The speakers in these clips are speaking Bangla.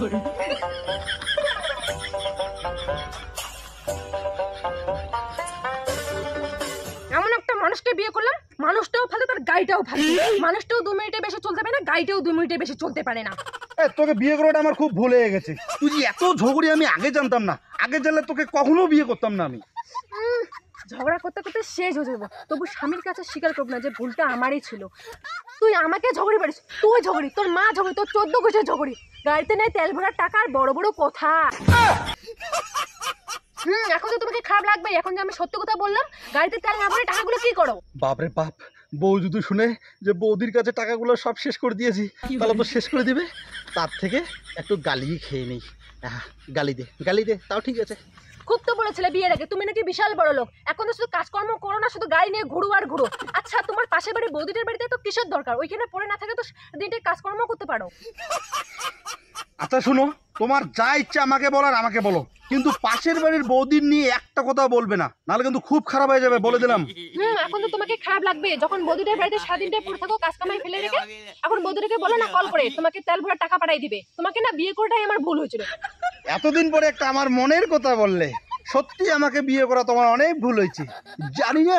এমন একটা মানুষকে বিয়ে করলাম, মানুষটাও ভালো তার গাড়িটাও ভালো। মানুষটাও 2 মিনিটে বেশি চলতে পারে না, গাড়িটাও 2 মিনিটে বেশি চলতে পারে না। তোকে বিয়ে করাটা আমার খুব ভুল হয়ে গেছে। তুই যে এত ঝগড়ি আমি আগে জানতাম না, আগে জানলে তোকে কখনো বিয়ে করতাম না আমি। ঝগড়া করতে করতে শেষ হয়ে যাবো, তবু স্বামীর কাছে স্বীকার করব না যে ভুলটা আমারই ছিল। তুই আমাকে ঝগড়ি পারিস, তুই ঝগড়ি, তোর মা ঝগড়ি, তোর 14 গোছের ঝগড়ি। গাড়িতে নেই তেল ভরার টাকা আর বড় বড় কথা। এখন তো তোমাকে খারাপ লাগবে, এখন যে আমি সত্য কথা বললাম। গাড়িতে তেল না ভরে টাকাগুলো কি করো? বাপরে বাপ, বউ যদি শুনে যে বৌদির কাছে টাকাগুলো সব শেষ করে দিয়েছি, তাহলে তো শেষ করে দিবে। তার থেকে একটু গালি খেয়ে নেই। গালি দে, তাও ঠিক আছে। খুব তো বলেছিলে বিয়ের আগে তুমি নাকি বিশাল বড় লোক, এখন তো শুধু কাজকর্ম করো না, শুধু গাড়ি নিয়ে ঘুরো আর ঘুরো। আচ্ছা, তোমার পাশের বাড়ি বৌদিটার বাড়িতে তো কিসের দরকার? ওইখানে পড়ে না থাকে তো দিনটায় কাজকর্ম করতে পারো। আচ্ছা শুনো, তোমার যা ইচ্ছা আমাকে বলার আমাকে বলো, কিন্তু পাশের বাড়ির বৌদির নিয়ে একটা কথা বলবে না, নাহলে কিন্তু খুব খারাপ হয়ে যাবে, বলে দিলাম। এখন তো তোমাকে খারাপ লাগবে, যখন বৌদিটার বাড়িতে সারাদিনটাই পড়ে থাকো কাজ কামাই ফেলে রেখে। এখন বৌদিটাকে বলো না কল করে তোমাকে তেল ভরার টাকা পাঠাই দিবে। তোমাকে না বিয়ে করাটাই আমার ভুল হয়েছিল। এতদিন পরে একটা আমার মনের কথা বললে, সত্যি আমাকে বিয়ে করা তোমার অনেক ভুল হয়েছে। জানি না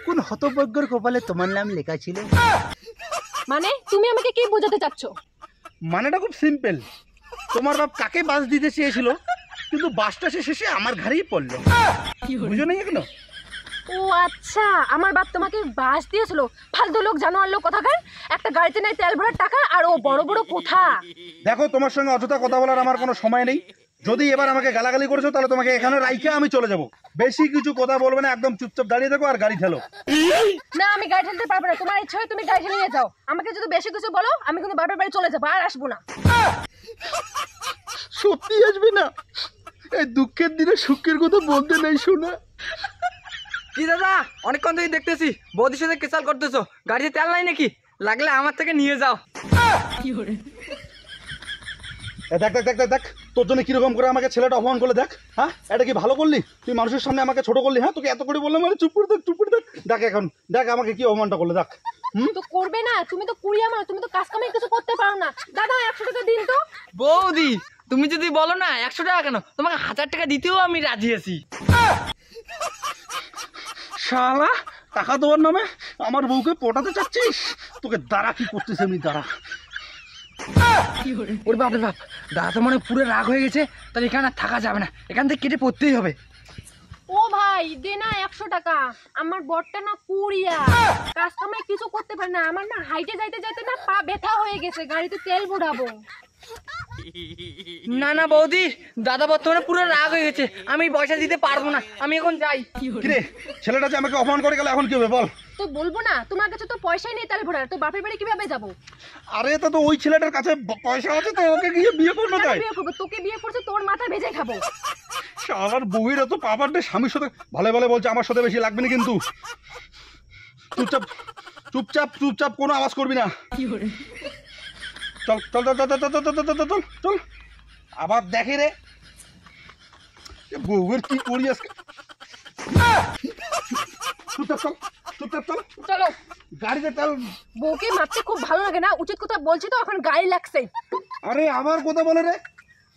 কোন হতভাগ্যের কপালে তোমার নাম লেখা ছিল। মানে তুমি আমাকে কি বোঝাতে চাচ্ছ? মানেটা খুব সিম্পল। তোমার বাপ কাকে বাস দিতে চেয়েছিল, কিন্তু বাসটা শেষে আমার ঘাড়েই পড়লো। বুঝো না এখনো? ও আচ্ছা, আমার বাপ তোমাকে বাস দিয়েছিল। ফালতু লোক, জানোয়ার লোক কোথাকার। একটা গাড়িতে নাই তেল ভরার টাকা আর ও বড় বড় কথা। দেখো, তোমার সঙ্গে অযথা কথা বলার আমার কোনো সময় নেই। যদি এবার আমাকে গালাগালি করেছো, তাহলে তোমাকে এখানে রাইখে আমি চলে যাব। বেশি কিছু কথা বলবে না, একদম চুপচাপ দাঁড়িয়ে থাকো আর গাড়ি ঠেলো। না, আমি গাড়ি ঠেলতে পারবো না। তোমার ইচ্ছা হয় তুমি গাড়ি ঠেলে নিয়ে যাও। আমাকে যদি বেশি কিছু বলো, আমি কিন্তু বাপের বাড়ি চলে যাবো, আর আসবো না। সত্যি আসবে না? এই দুঃখের দিনে সুখের কথা বলতে নেই শোনা। কি দাদা, অনেকক্ষণ থেকে দেখতেছি বৌদির সাথে কেসাল করতেছো। গাড়িতে তেল নাই নাকি? লাগলে আমার থেকে নিয়ে যাও। দেখ দেখ দেখ দেখ দেখ, তোর জন্য কিরকম করে আমাকে ছেলেটা অপমান করলে দেখ। হ্যাঁ, এটা কি ভালো করলি? তুই মানুষের সামনে আমাকে ছোট করলি। হ্যাঁ, তোকে এত করে বললাম মানে চুপ করে দেখ, চুপ করে দেখ। দেখ এখন, দেখ আমাকে কি অপমানটা করলে, দেখ। তো করবে না, তুমি তো কুড়িয়া মানুষ, তুমি তো কাজ কামাই কিছু করতে পারো না। দাদা 100 টাকা দিন তো। বৌদি, তুমি যদি বলো না 100 টাকা কেন, তোমাকে 1000 টাকা দিতেও আমি রাজি আছি। শালা, টাকা দেওয়ার নামে আমার বউকে পটাতে চাচ্ছিস? তোকে দাঁড়া, কি করছিস এমনি, দাঁড়া। ওরে বাপ রে বাপ, দাদা তো মানে পুরো রাগ হয়ে গেছে। তাহলে এখানে আর থাকা যাবে না, এখান থেকে কেটে পড়তেই হবে। ও ভাই, দে না 100 টাকা। আমার বরটা না কুড়িয়া, কাজ কামাই কিছু করতে পারে না। আমার না হাইটে যাইতে যাইতে না পা ব্যথা হয়ে গেছে, গাড়িতে তেল ভরাবো। না না বৌদি, দাদা বর্তমানে পুরো রাগ হয়ে গেছে, আমি পয়সা দিতে পারবো না, আমি এখন যাই। কিরে, ছেলেটা যে আমাকে অপমান করে গেল, এখন কি হবে বল? তো বলবো না, তোমার কাছে তো পয়সাই নেই তেল ভরার, তো বাপের বাড়ি কিভাবে যাবো? আরে তো ওই ছেলেটার কাছে পয়সা আছে, তো ওকে গিয়ে বিয়ে করবো। তাই বিয়ে করবো? তোকে বিয়ে করছে তোর মাথা ভেজে খাবো। আমার বউয়ের তো পাপার স্বামীর সাথে ভালো ভালো বলছে, আমার সাথে বেশি লাগবে না কিন্তু। চুপচাপ চুপচাপ চুপচাপ, কোনো আওয়াজ করবি না। চল চল চল চল চল চল চল চল চল চল। আবার দেখে রে বউয়ের কি করি আজকে। চুপচাপ চল, চুপচাপ চল। চলো গাড়িতে চল। বউকে মারতে খুব ভালো লাগে না, উচিত কথা বলছি তো, এখন গায়ে লাগছে। আরে আমার কথা বলে রে,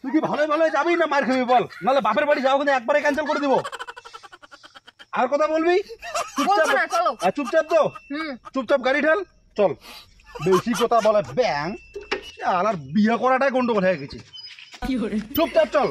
তুই কি ভালো ভালো যাবি না মার খাবি বল? নাহলে বাপের বাড়ি যাও, কিন্তু একবারে ক্যান্সেল করে দিব। আর কথা বলবি? চলো চুপচাপ তো, চুপচাপ গাড়ি ঢাল, চল। বেশি কথা বলে ব্যাং, আর বিয়ে করাটাই গন্ডগোল হয়ে গেছে। চুপচাপ চল।